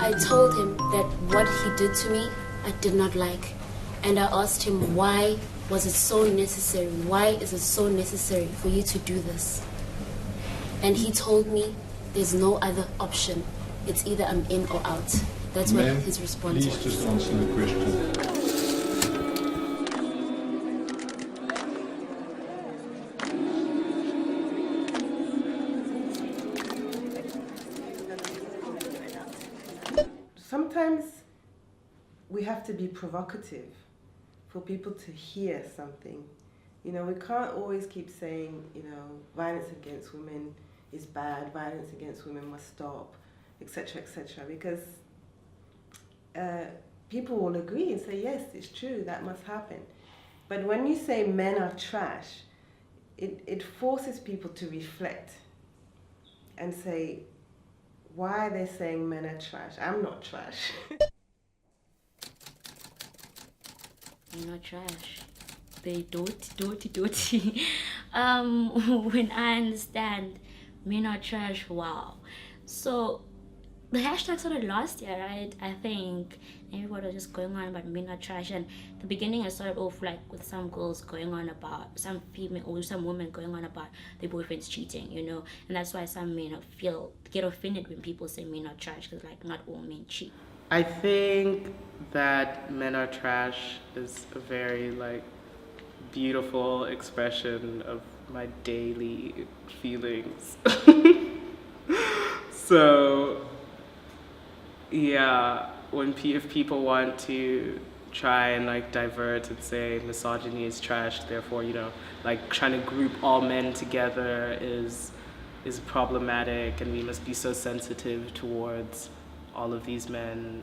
I told him that what he did to me, I did not like. And I asked him, why was it so necessary? Why is it so necessary for you to do this? And he told me, there's no other option. It's either I'm in or out. That's what his response was. Please just answer the question. Sometimes we have to be provocative for people to hear something. You know, we can't always keep saying, you know, violence against women is bad, violence against women must stop, etc., because people will agree and say, yes, it's true, that must happen. But when you say men are trash, it forces people to reflect and say, why are they saying men are trash? I'm not trash. They're not trash. They dirty. When I understand men are trash, wow. So the hashtag started last year, right? I think everybody was just going on about men are trash, and the beginning I started off like with some girls going on about some female or some women going on about their boyfriends cheating, you know, and that's why some men get offended when people say men are trash, because like not all men cheat. I think that men are trash is a very like beautiful expression of my daily feelings. So yeah, if people want to try and like divert and say misogyny is trash, therefore, you know, like trying to group all men together is problematic, and we must be so sensitive towards all of these men,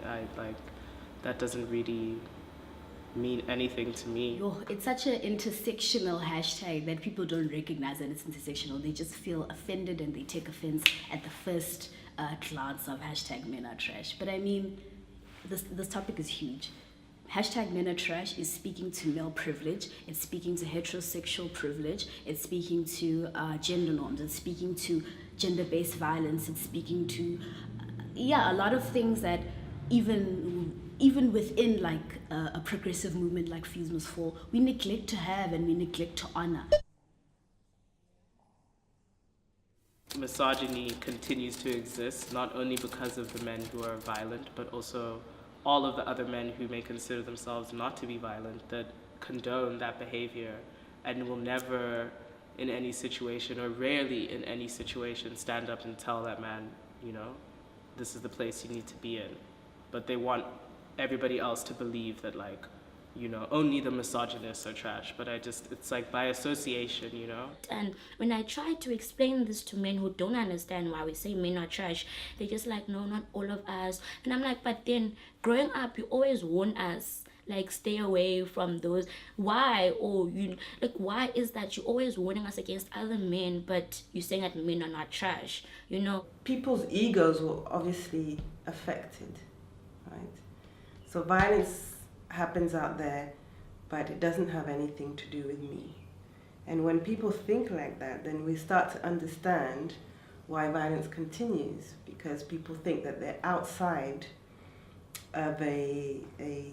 that doesn't really mean anything to me. It's such an intersectional hashtag that people don't recognize that it's intersectional. They just feel offended and they take offense at the first glance of hashtag men are trash. But I mean, this topic is huge. Hashtag men are trash is speaking to male privilege, it's speaking to heterosexual privilege, it's speaking to gender norms, it's speaking to gender-based violence, it's speaking to a lot of things that even within like a progressive movement like Fees Must Fall, we neglect to have and we neglect to honor. Misogyny continues to exist, not only because of the men who are violent, but also all of the other men who may consider themselves not to be violent, that condone that behavior and will never in any situation, or rarely in any situation, stand up and tell that man, you know, this is the place you need to be in. But they want everybody else to believe that, like, you know, only the misogynists are trash. But it's like by association, you know? And when I try to explain this to men who don't understand why we say men are trash, they're just like, no, not all of us. And I'm like, but then growing up, you always warn us, like, stay away from those. Why? Or why is that you're always warning us against other men, but you're saying that men are not trash, you know? People's egos were obviously affected, right? So violence happens out there, but it doesn't have anything to do with me. And when people think like that, then we start to understand why violence continues, because people think that they're outside of a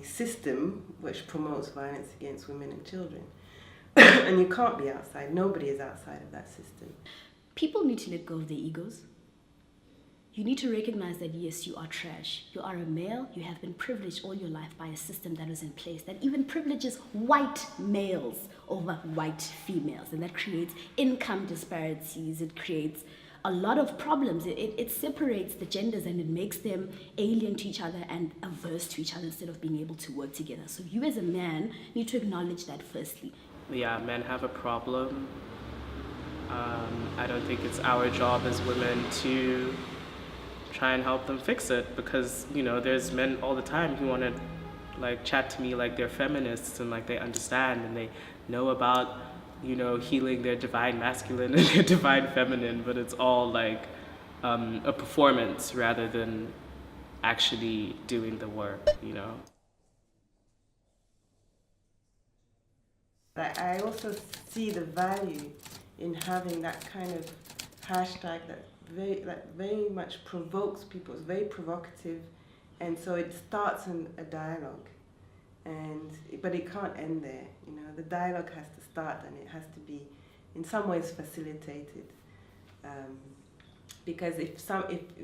system which promotes violence against women and children. And you can't be outside. Nobody is outside of that system. People need to let go of their egos. You need to recognize that, yes, you are trash. You are a male. You have been privileged all your life by a system that was in place that even privileges white males over white females. And that creates income disparities. It creates a lot of problems. It separates the genders and it makes them alien to each other and averse to each other instead of being able to work together. So you as a man need to acknowledge that firstly. Yeah, men have a problem. I don't think it's our job as women to try and help them fix it, because, you know, there's men all the time who want to like chat to me like they're feminists and like they understand and they know about, you know, healing their divine masculine and their divine feminine, but it's all like a performance rather than actually doing the work, you know. I also see the value in having that kind of hashtag that very much provokes people. It's very provocative, And so it starts a dialogue, but it can't end there. You know, the dialogue has to start, and it has to be, in some ways, facilitated. Because if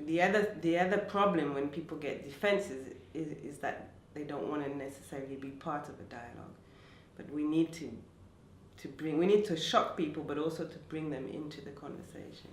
the other problem when people get defenses is that they don't want to necessarily be part of a dialogue, but we need to shock people, but also to bring them into the conversation.